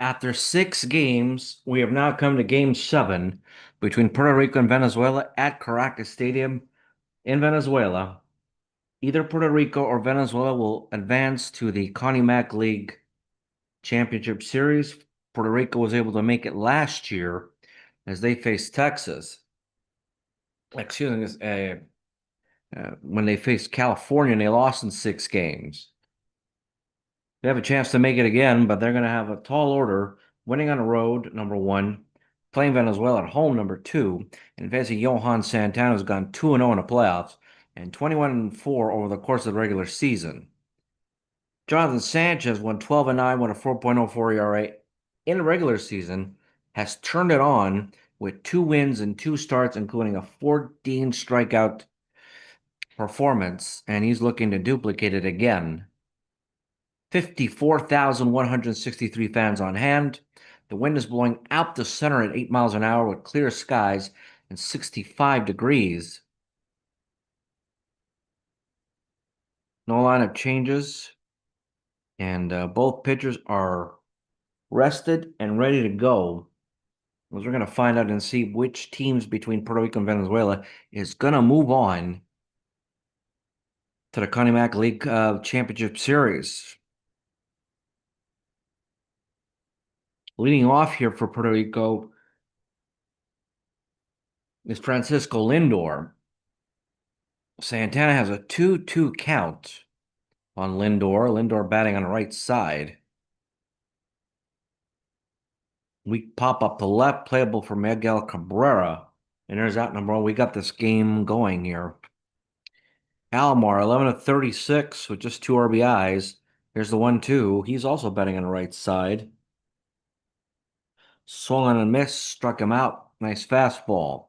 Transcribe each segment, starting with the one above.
After 6 games, we have now come to game 7 between Puerto Rico and Venezuela at Caracas Stadium in Venezuela. Either Puerto Rico or Venezuela will advance to the CONMEBOL League Championship Series. Puerto Rico was able to make it last year as they faced Texas. Excuse me, when they faced California and they lost in 6 games. They have a chance to make it again, but they're going to have a tall order, winning on the road, number one, playing Venezuela at home, number two, and facing Johan Santana, who's gone 2-0 in the playoffs and 21-4 over the course of the regular season. Jonathan Sanchez won 12-9 with a 4.04 ERA in the regular season, has turned it on with 2 wins and 2 starts, including a 14 strikeout performance, and he's looking to duplicate it again. 54,163 fans on hand. The wind is blowing out the center at 8 miles an hour with clear skies and 65 degrees. No lineup changes, and both pitchers are rested and ready to go. As we're going to find out and see which teams between Puerto Rico and Venezuela is going to move on to the CONMEBOL League Championship Series. Leading off here for Puerto Rico is Francisco Lindor. Santana has a 2-2 count on Lindor. Lindor batting on the right side. We pop up to left, playable for Miguel Cabrera. And there's out number 1. We got this game going here. Alomar, 11 of 36 with just 2 RBIs. Here's the 1-2. He's also batting on the right side. Swung on a miss, struck him out. Nice fastball.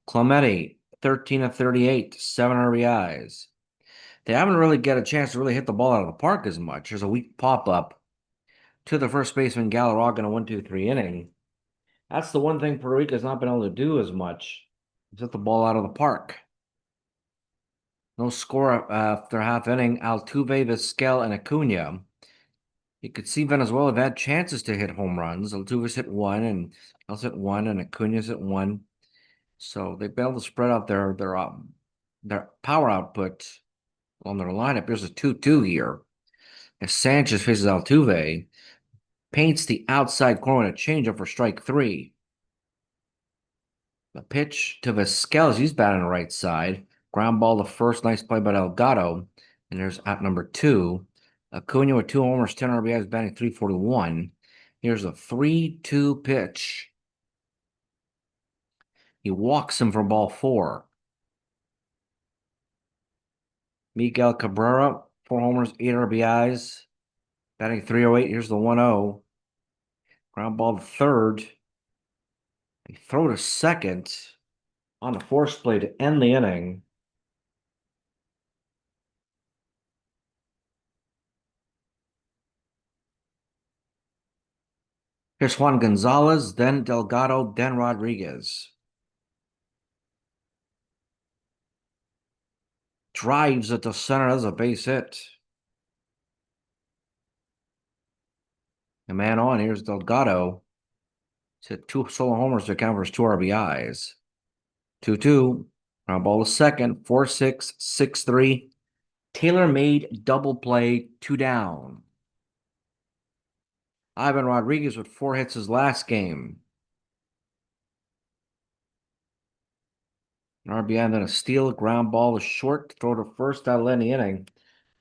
Clemente, 13 of 38, 7 RBIs. They haven't really got a chance to really hit the ball out of the park as much. There's a weak pop-up to the first baseman Galarraga in a 1-2-3 inning. That's the one thing Puerto Rico has not been able to do as much, is hit the ball out of the park. No score after half inning. Altuve, Vizquel, and Acuna. You could see Venezuela have had chances to hit home runs. Altuve's hit 1, and else hit 1, and Acuna's hit 1. So they've been able to spread out their power output on their lineup. Here's a 2-2 here. As Sanchez faces Altuve, paints the outside corner with a changeup for strike 3. The pitch to Vizquel, he's batting the right side. Ground ball to first. Nice play by Delgado. And there's out number 2. Acuna with 2 homers, 10 RBIs, batting 341. Here's a 3-2 pitch. He walks him for ball 4. Miguel Cabrera, 4 homers, 8 RBIs, batting 308. Here's the 1-0. Ground ball to third. They throw to second on the force play to end the inning. Here's Juan Gonzalez, then Delgado, then Rodriguez. Drives at the center. That's a base hit. A man on. Here's Delgado. He's hit 2 solo homers to account for his 2 RBIs. 2-2. Ground ball to second. 4-6, 6-3. Tailor-made double play, 2 down. Ivan Rodriguez with 4 hits his last game. An RBI and then a steal, ground ball to short, throw to first out of any inning.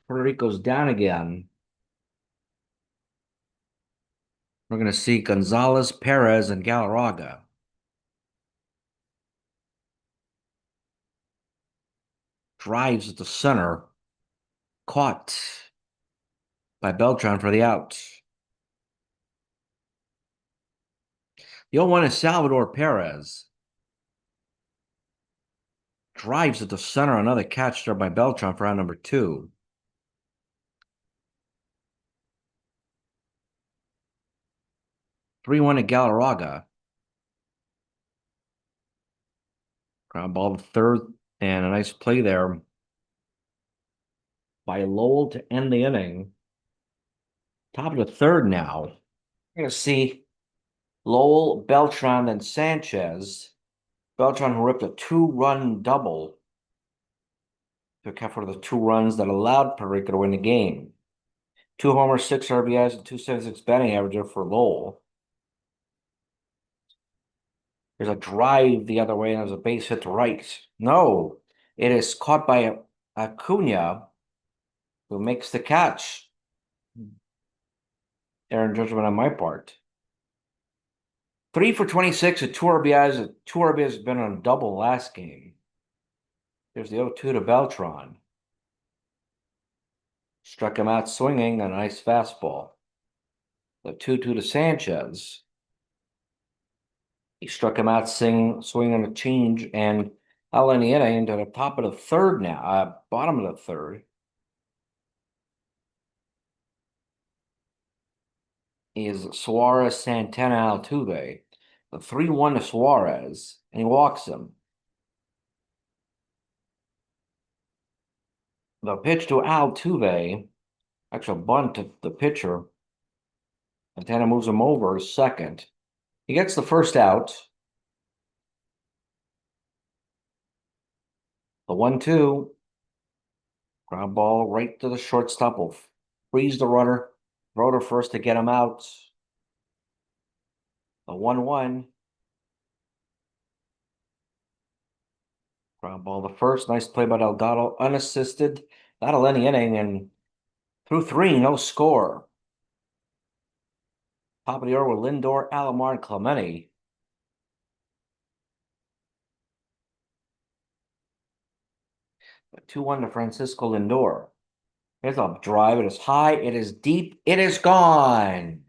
Puerto Rico's down again. We're going to see Gonzalez, Perez, and Galarraga. Drives at the center. Caught by Beltran for the out. The 0-1 is Salvador Perez. Drives at the center. Another catch there by Beltran for out number 2. Three-one to Galarraga. Ground ball to third, and a nice play there by Lowell to end the inning. Top of the third now. You're going to see Lowell, Beltran, and Sanchez. Beltran who ripped a two-run double to account for the 2 runs that allowed Puerto Rico to win the game. 2 homers, 6 RBIs, and 276 batting average for Lowell. There's a drive the other way, and there's a base hit to right. No, it is caught by Acuna, who makes the catch. Error judgment on my part. 3 for 26 at 2 RBIs. 2 RBIs has been on a double last game. There's the 0-2 to Beltran. Struck him out swinging a nice fastball. The 2-2 to Sanchez. He struck him out swinging a change and out in the inning to the top of the third now, bottom of the third. Is Suarez, Santana, Altuve. The 3-1 to Suarez, and he walks him. The pitch to Altuve, actually a bunt to the pitcher. Santana moves him over to second. He gets the first out. The 1-2. Ground ball right to the shortstop will freeze the runner. Throw to first to get him out. The 1-1. Ground ball to first. Nice play by Delgado. Unassisted. That'll end the inning. And through 3, no score. Top of the order with Lindor, Alomar, and Clemente. The 2-1 to Francisco Lindor. Here's a drive. It is high. It is deep. It is gone.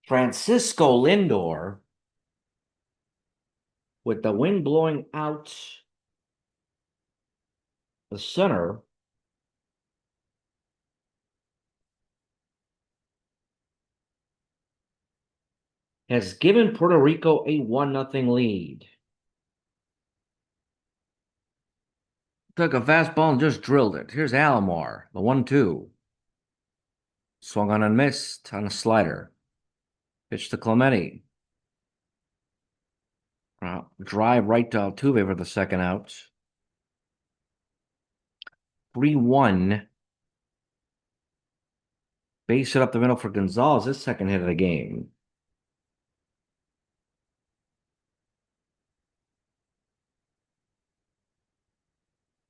Francisco Lindor, with the wind blowing out the center, has given Puerto Rico a 1-0 lead. Took a fastball and just drilled it. Here's Alomar, the 1-2. Swung on and missed on a slider. Pitch to Clemente. Drive right to Altuve for the second out. 3-1. Base hit up the middle for Gonzalez, his second hit of the game.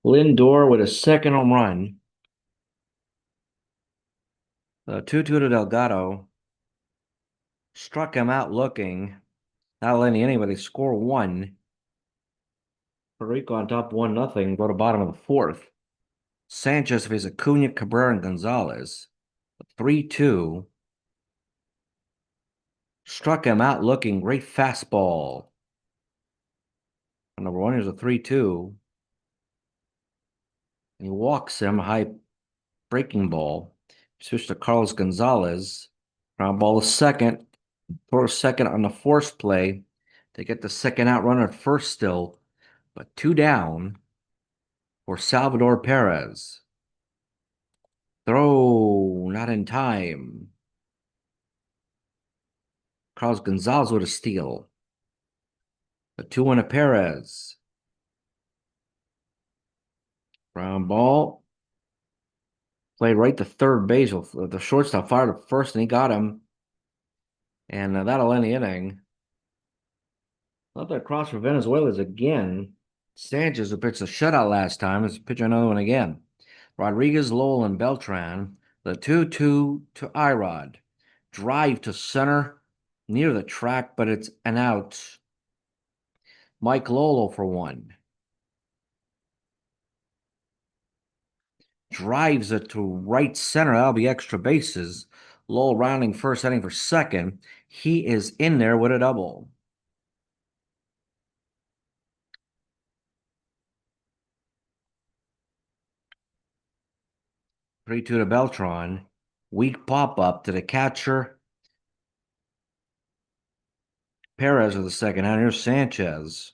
Lindor with a second home run. The 2-2 to Delgado. Struck him out looking. Not letting anybody score 1. Puerto Rico on top 1-0. Go to bottom of the 4th. Sanchez faces Acuna, Cabrera, and Gonzalez. 3-2. Struck him out looking. Great fastball. Number 1, here's a 3-2. He walks him. High breaking ball. Switch to Carlos Gonzalez. Ground ball to second. Throw second on the force play to get the second out runner at first still, but 2 down for Salvador Perez. Throw not in time. Carlos Gonzalez with a steal. The 2-1 to Perez. Ground ball. Played right to third base. The shortstop fired at first, and he got him. And that'll end the inning. Up there across for Venezuela is again Sanchez, who pitched a shutout last time, is pitching another one again. Rodriguez, Lowell, and Beltran. The 2-2 to Irod. Drive to center near the track, but it's an out. Mike Lolo for 1. Drives it to right center. That'll be extra bases. Lowell rounding first, heading for second. He is in there with a double. Three-two to Beltran. Weak pop-up to the catcher. Perez with the second out. Here's Sanchez.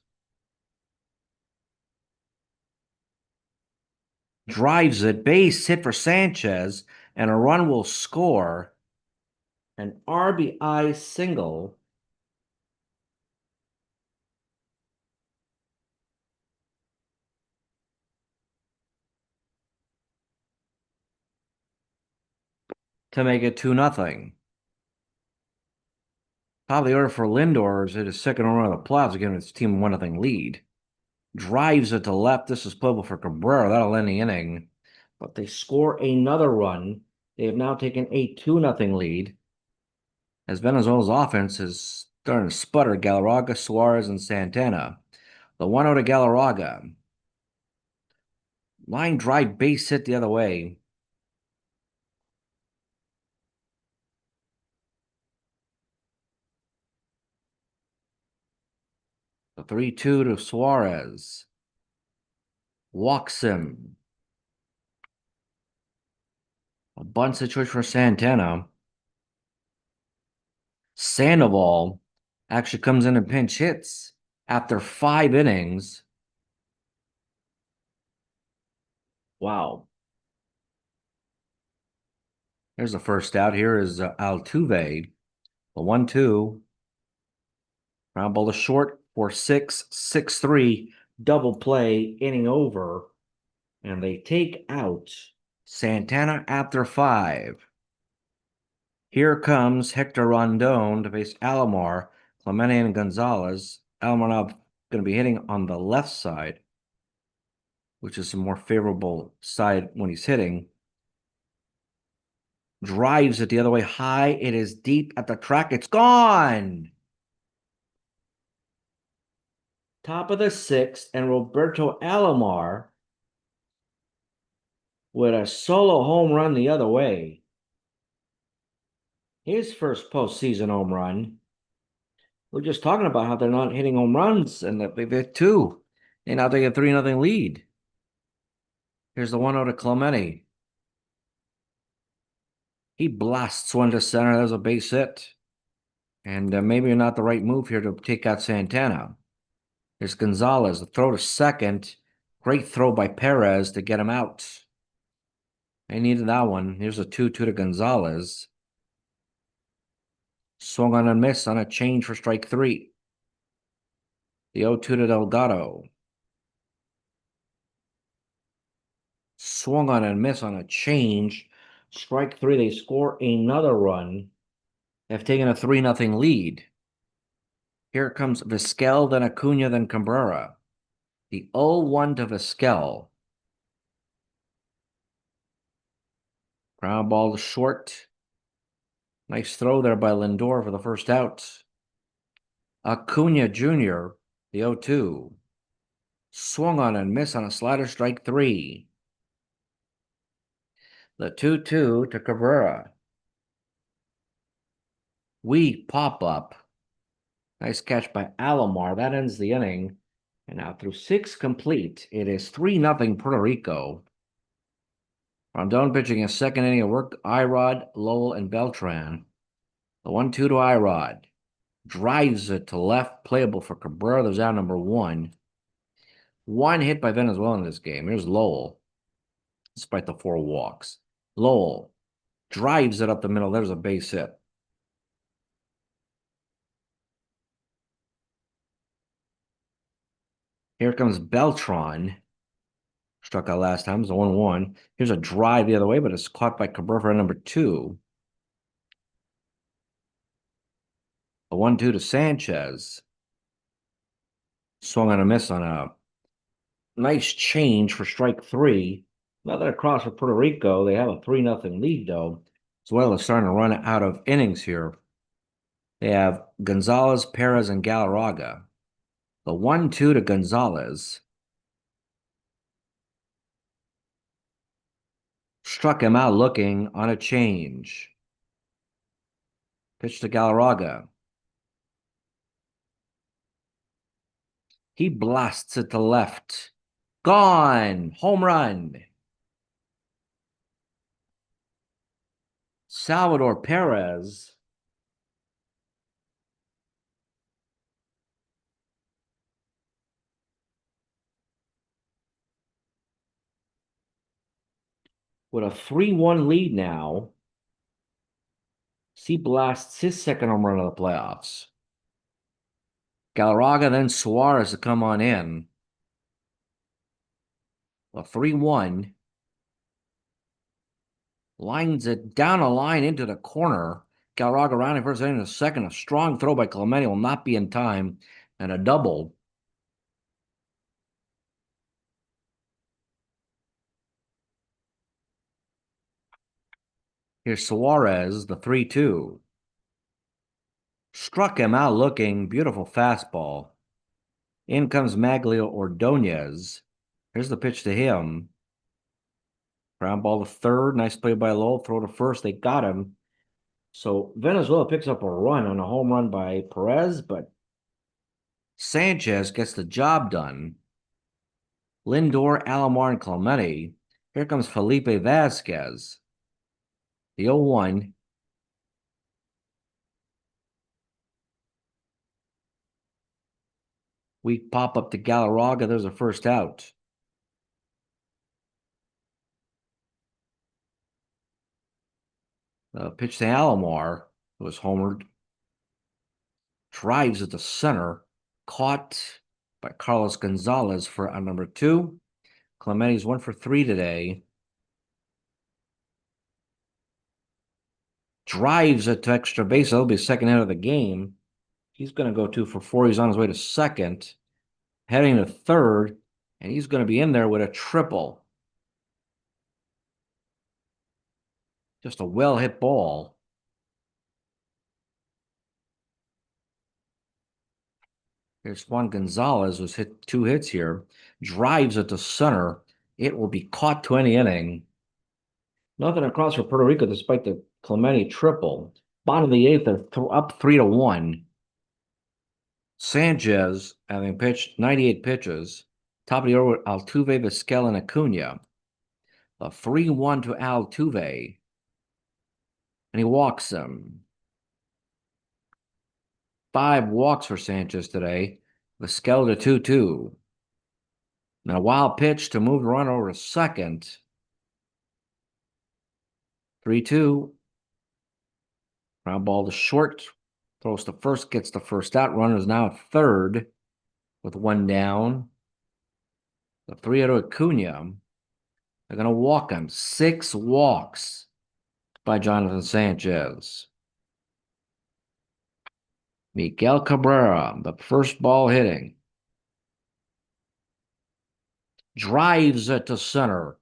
drives it, base hit for Sanchez, and a run will score. An RBI single to make it 2-0. Top of the order for Lindor is hit his second home run of the playoffs, giving his team a 1-0 lead. Drives it to left. This is playable for Cabrera. That'll end the inning. But they score another run. They have now taken a 2-0 lead as Venezuela's offense is starting to sputter. Galarraga, Suarez, and Santana. The 1-0 to Galarraga. Line drive base hit the other way. The 3-2 to Suarez. Walks him. A bunt situation for Santana. Sandoval actually comes in and pinch hits after 5 innings. Wow. There's the first out. Here is Altuve. The 1-2. Ground ball to short for 6-3. Double play, inning over. And they take out Santana after 5. Here comes Hector Rondon to face Alomar, Clemente, and Gonzalez. Alomar now going to be hitting on the left side, which is a more favorable side when he's hitting. Drives it the other way high. It is deep at the track. It's gone. Top of the 6th, and Roberto Alomar with a solo home run the other way. His first postseason home run. We're just talking about how they're not hitting home runs, and that they've hit 2. And now they get 3-0 lead. Here's the 1-0 to Clemente. He blasts one to center. There's a base hit. And maybe not the right move here to take out Santana. There's Gonzalez. The throw to second. Great throw by Perez to get him out. They needed that one. Here's a 2-2 to Gonzalez. Swung on a miss on a change for strike 3. The 0-2 to Delgado. Swung on a miss on a change. Strike 3. They score another run. They've taken a 3-0 lead. Here comes Vizquel, then Acuna, then Cabrera. The 0-1 to Vizquel. Ground ball to short. Nice throw there by Lindor for the first out. Acuna Jr., the 0-2. Swung on and missed on a slider, strike 3. The 2-2 to Cabrera. Weak pop-up. Nice catch by Alomar. That ends the inning. And now through 6 complete, it is 3-0 Puerto Rico. Rondon pitching a second inning of work. Irod, Lowell, and Beltran. The 1-2 to Irod. Drives it to left. Playable for Cabrera. There's out number 1. One hit by Venezuela in this game. Here's Lowell, despite the 4 walks. Lowell drives it up the middle. There's a base hit. Here comes Beltran. Struck out last time. It's a 1-1. Here's a drive the other way, but it's caught by Cabrera for number 2. A 1-2 to Sanchez. Swung on a miss on a nice change for strike 3. Nothing across for Puerto Rico. They have a 3-0 lead, though. Venezuela is starting to run out of innings here. They have Gonzalez, Perez, and Galarraga. The 1-2 to Gonzalez. Struck him out looking on a change. Pitch to Galarraga. He blasts it to left. Gone. Home run. Salvador Perez. with a 3-1 lead now. He blasts his second home run of the playoffs. Galarraga, then Suarez to come on in. A 3-1. Lines it down a line into the corner. Galarraga rounding first inning in the second. A strong throw by Clemente will not be in time. And a double. Here's Suarez, the 3-2. Struck him out looking. Beautiful fastball. In comes Maglio Ordonez. Here's the pitch to him. Ground ball to third. Nice play by Lowell. Throw to first. They got him. So Venezuela picks up a run on a home run by Perez, but Sanchez gets the job done. Lindor, Alomar, and Clemente. Here comes Felipe Vasquez. The 0-1. Weak pop up to Galarraga. There's a first out. Pitch to Alomar, who was homered. Drives at the center. Caught by Carlos Gonzalez for out number 2. Clemente's 1 for 3 today. Drives it to extra base. That'll be second hit of the game. He's going to go 2 for 4. He's on his way to second. Heading to third. And he's going to be in there with a triple. Just a well-hit ball. Here's Juan Gonzalez, who's hit 2 hits here. Drives it to center. It will be caught to any inning. Nothing across for Puerto Rico despite the Clemente triple. Bottom of the 8th, they're up 3-1. Sanchez, having pitched 98 pitches. Top of the order with Altuve, Vizquel, and Acuna. A 3-1 to Altuve. And he walks him. 5 walks for Sanchez today. Vizquel to 2-2. Now a wild pitch to move the runner over to second. 3-2. Ground ball to short. Throws to first, gets the first out. Runner's now at third with 1 down. The 3-0 to Acuna. They're going to walk him. 6 walks by Jonathan Sanchez. Miguel Cabrera, the first ball hitting. Drives it to center.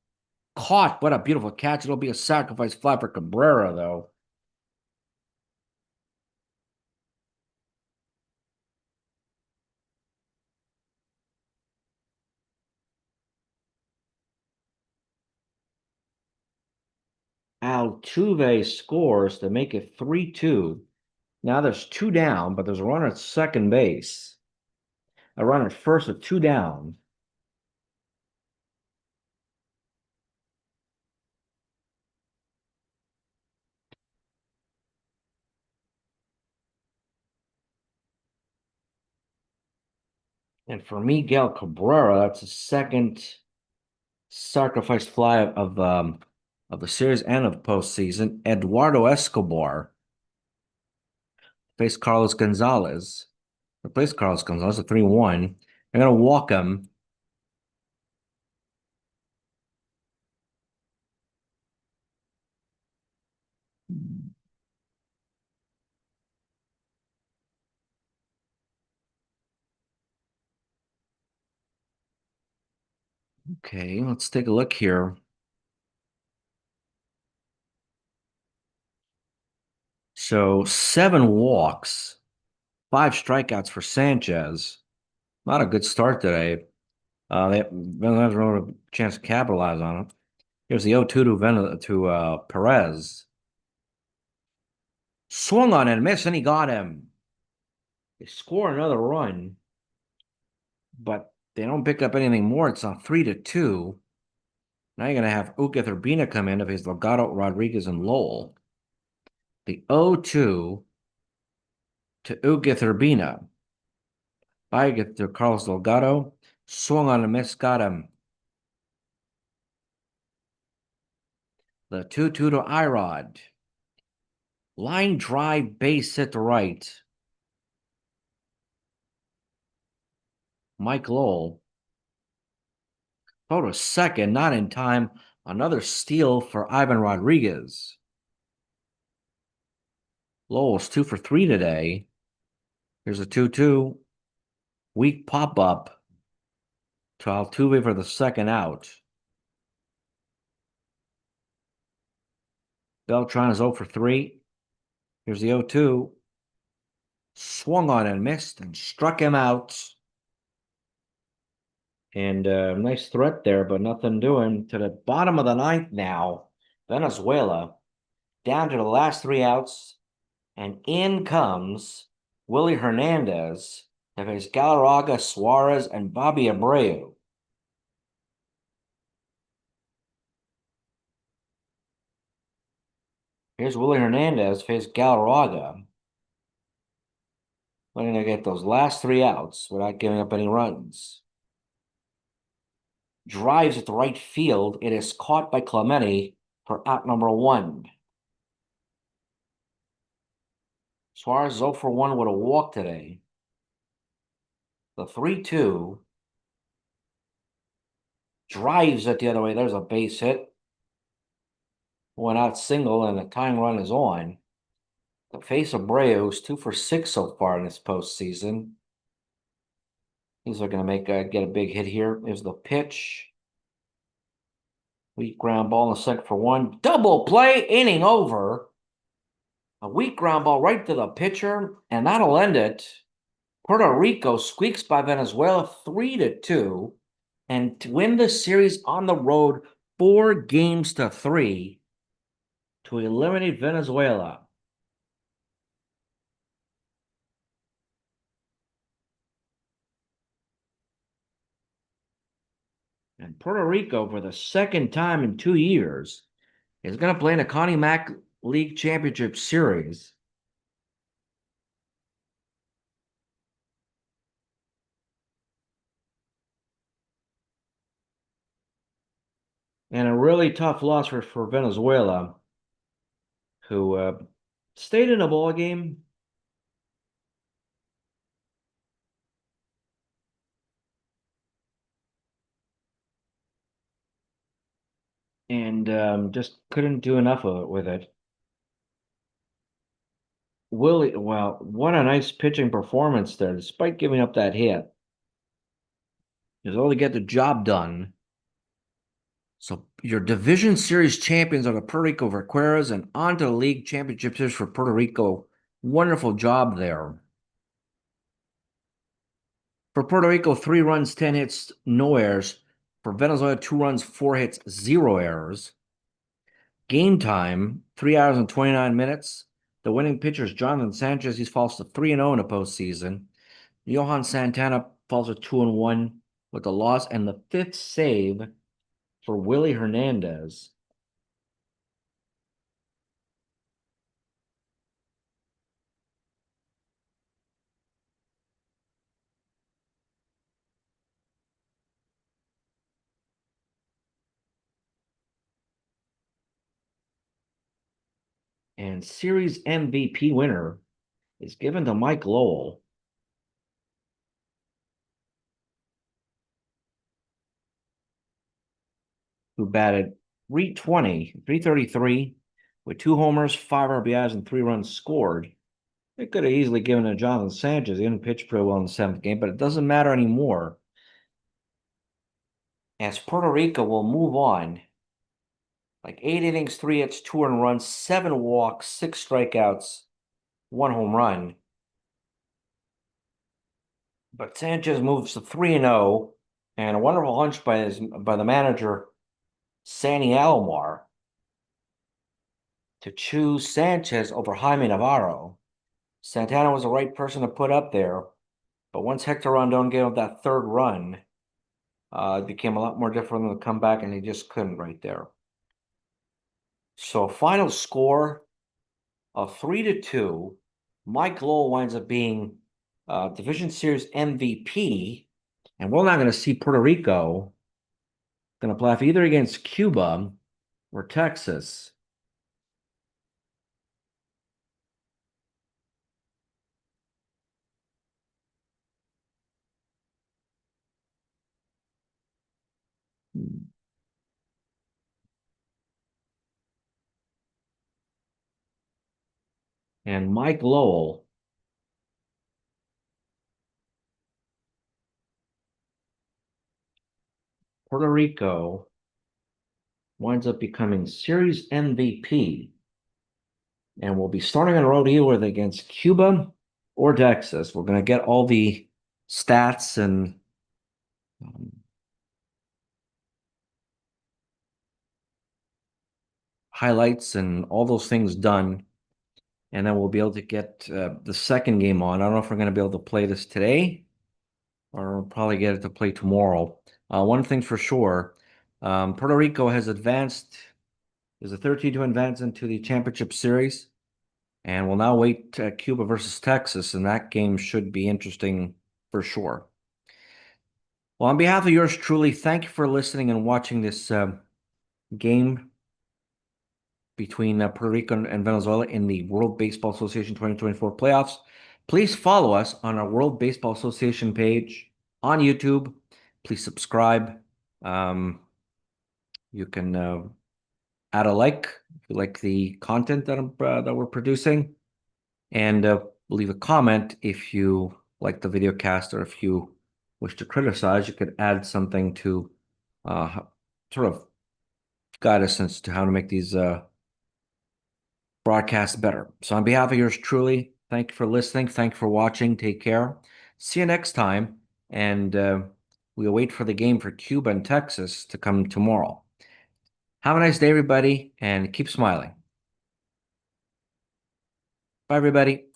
Caught. What a beautiful catch. It'll be a sacrifice fly for Cabrera, though. Altuve scores to make it 3-2. Now there's 2 down, but there's a runner at second base. A runner at first with 2 down. And for Miguel Cabrera, that's the second sacrifice fly of the series and of postseason. Eduardo Escobar faced Carlos Gonzalez. Replaced Carlos Gonzalez at 3-1. They're going to walk him. Okay, let's take a look here. So 7 walks, 5 strikeouts for Sanchez. Not a good start today. They haven't really a chance to capitalize on it. Here's the 0-2 to Perez. Swung on and missed, and he got him. They score another run, but they don't pick up anything more. It's on 3-2. Now you're going to have Ugueth Urbina come in to face Delgado, Rodriguez, and Lowell. The 0-2 to Ugueth Urbina. By to Carlos Delgado. Swung on and missed, got him. The 2-2 to Irod. Line drive, base hit to right. Mike Lowell. Throw to second, not in time. Another steal for Ivan Rodriguez. Lowell's 2 for 3 today. Here's a 2-2. Weak pop up to Altuve for the second out. Beltran is 0 for 3. Here's the 0-2. Swung on and missed and struck him out. And nice threat there, but nothing doing. To the bottom of the ninth now. Venezuela down to the last 3 outs. And in comes Willie Hernandez to face Galarraga, Suarez, and Bobby Abreu. Here's Willie Hernandez face Galarraga. Letting to get those last 3 outs without giving up any runs. Drives at the right field. It is caught by Clemente for out number 1. Suarez is 0 for 1 with a walk today. The 3-2. Drives it the other way. There's a base hit. Went out single, and the tying run is on. The face of Abreu is 2 for 6 so far in this postseason. He's looking to get a big hit here. Here's the pitch. Weak ground ball in the second for 1. Double play, inning over. A weak ground ball right to the pitcher, and that'll end it. Puerto Rico squeaks by Venezuela 3-2, and to win the series on the road 4-3 to eliminate Venezuela. And Puerto Rico, for the second time in 2 years, is going to play in a Connie Mack League Championship Series. And a really tough loss for Venezuela, who stayed in a ball game. And just couldn't do enough of it with it. Willie, well, what a nice pitching performance there, despite giving up that hit. He was able to get the job done. So your division series champions are the Puerto Rico Vaqueros, and on to the league championship series for Puerto Rico. Wonderful job there. For Puerto Rico, 3 runs, 10 hits, no errors. For Venezuela, 2 runs, 4 hits, 0 errors. Game time, 3 hours and 29 minutes. The winning pitcher is Johan Sanchez. He falls to 3-0 in the postseason. Johan Santana falls to 2-1 with the loss, and the 5th save for Willie Hernandez. And series MVP winner is given to Mike Lowell, who batted 320, 333 with 2 homers, 5 RBIs, and 3 runs scored. They could have easily given it to Jonathan Sanchez. He didn't pitch pretty well in the 7th game, but it doesn't matter anymore, as Puerto Rico will move on. Like 8 innings, 3 hits, 2 earned runs, 7 walks, 6 strikeouts, 1 home run. But Sanchez moves to 3-0, and a wonderful hunch by the manager, Sandy Alomar, to choose Sanchez over Jaime Navarro. Santana was the right person to put up there, but once Hector Rondon gave up that 3rd run, it became a lot more difficult to come back, and he just couldn't right there. So final score of 3-2. Mike Lowell winds up being Division Series MVP, and we're not going to see Puerto Rico going to play off either against Cuba or Texas. And Mike Lowell, Puerto Rico, winds up becoming series MVP and will be starting on the road either against Cuba or Texas. We're going to get all the stats and um, highlights and all those things done. And then we'll be able to get the second game on. I don't know if we're going to be able to play this today or we'll probably get it to play tomorrow. One thing for sure, Puerto Rico has advanced, is a 13 to advance into the championship series. And we'll now wait Cuba versus Texas, and that game should be interesting for sure. Well, on behalf of yours truly, thank you for listening and watching this game between Puerto Rico and Venezuela in the World Baseball Association 2024 playoffs. Please follow us on our World Baseball Association page on YouTube. Please subscribe. You can add a like if you like the content that we're producing, and leave a comment if you like the video cast, or if you wish to criticize, you could add something to sort of guide us as to how to make these broadcasts better. So on behalf of yours truly, thank you for listening. Thank you for watching. Take care. See you next time. And we'll wait for the game for Cuba and Texas to come tomorrow. Have a nice day, everybody, and keep smiling. Bye, everybody.